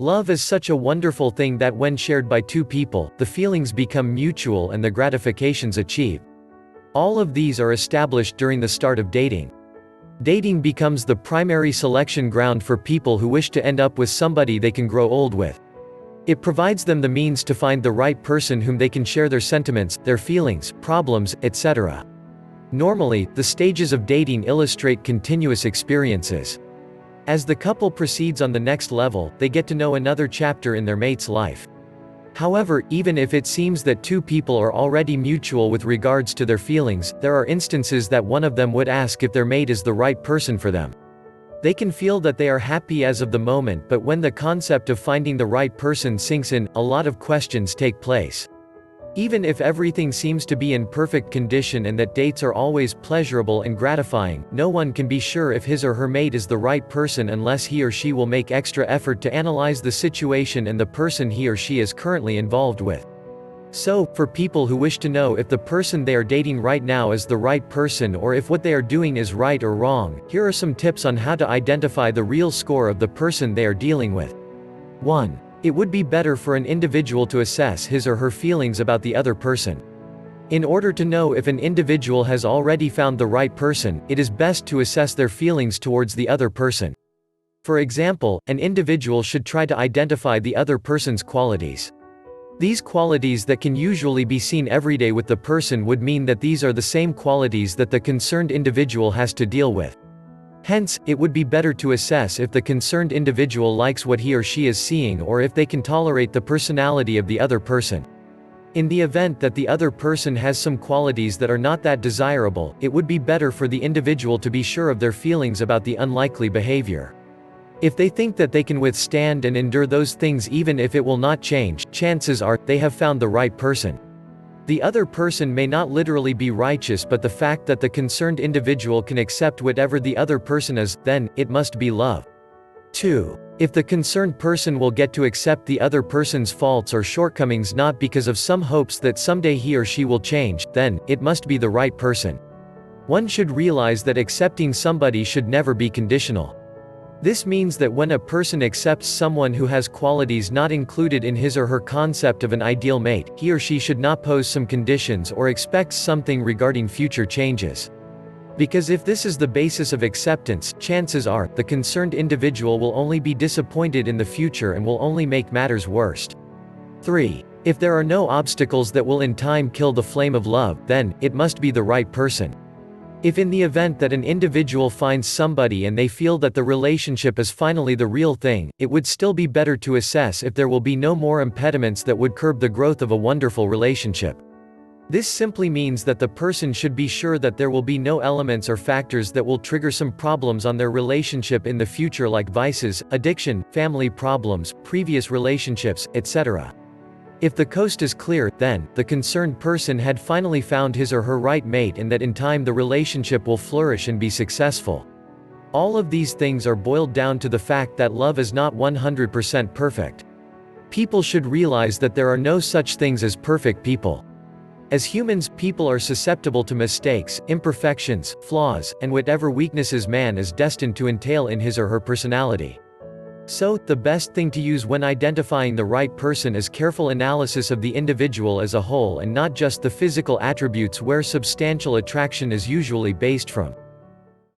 Love is such a wonderful thing that when shared by two people, the feelings become mutual and the gratifications achieved. All of these are established during the start of dating. Dating becomes the primary selection ground for people who wish to end up with somebody they can grow old with. It provides them the means to find the right person whom they can share their sentiments, their feelings, problems, etc. Normally, the stages of dating illustrate continuous experiences. As the couple proceeds on the next level, they get to know another chapter in their mate's life. However, even if it seems that two people are already mutual with regards to their feelings, there are instances that one of them would ask if their mate is the right person for them. They can feel that they are happy as of the moment, but when the concept of finding the right person sinks in, a lot of questions take place. Even if everything seems to be in perfect condition and that dates are always pleasurable and gratifying, no one can be sure if his or her mate is the right person unless he or she will make extra effort to analyze the situation and the person he or she is currently involved with. So, for people who wish to know if the person they are dating right now is the right person or if what they are doing is right or wrong, here are some tips on how to identify the real score of the person they are dealing with. 1. It would be better for an individual to assess his or her feelings about the other person. In order to know if an individual has already found the right person, it is best to assess their feelings towards the other person. For example, an individual should try to identify the other person's qualities. These qualities that can usually be seen every day with the person would mean that these are the same qualities that the concerned individual has to deal with. Hence, it would be better to assess if the concerned individual likes what he or she is seeing or if they can tolerate the personality of the other person. In the event that the other person has some qualities that are not that desirable, it would be better for the individual to be sure of their feelings about the unlikely behavior. If they think that they can withstand and endure those things even if it will not change, chances are, they have found the right person. The other person may not literally be righteous, but the fact that the concerned individual can accept whatever the other person is, then, it must be love. 2. If the concerned person will get to accept the other person's faults or shortcomings not because of some hopes that someday he or she will change, then, it must be the right person. One should realize that accepting somebody should never be conditional. This means that when a person accepts someone who has qualities not included in his or her concept of an ideal mate, he or she should not pose some conditions or expect something regarding future changes. Because if this is the basis of acceptance, chances are, the concerned individual will only be disappointed in the future and will only make matters worse. 3. If there are no obstacles that will in time kill the flame of love, then, it must be the right person. If in the event that an individual finds somebody and they feel that the relationship is finally the real thing, it would still be better to assess if there will be no more impediments that would curb the growth of a wonderful relationship. This simply means that the person should be sure that there will be no elements or factors that will trigger some problems on their relationship in the future like vices, addiction, family problems, previous relationships, etc. If the coast is clear, then, the concerned person had finally found his or her right mate and that in time the relationship will flourish and be successful. All of these things are boiled down to the fact that love is not 100% perfect. People should realize that there are no such things as perfect people. As humans, people are susceptible to mistakes, imperfections, flaws, and whatever weaknesses man is destined to entail in his or her personality. So, the best thing to use when identifying the right person is careful analysis of the individual as a whole and not just the physical attributes where substantial attraction is usually based from.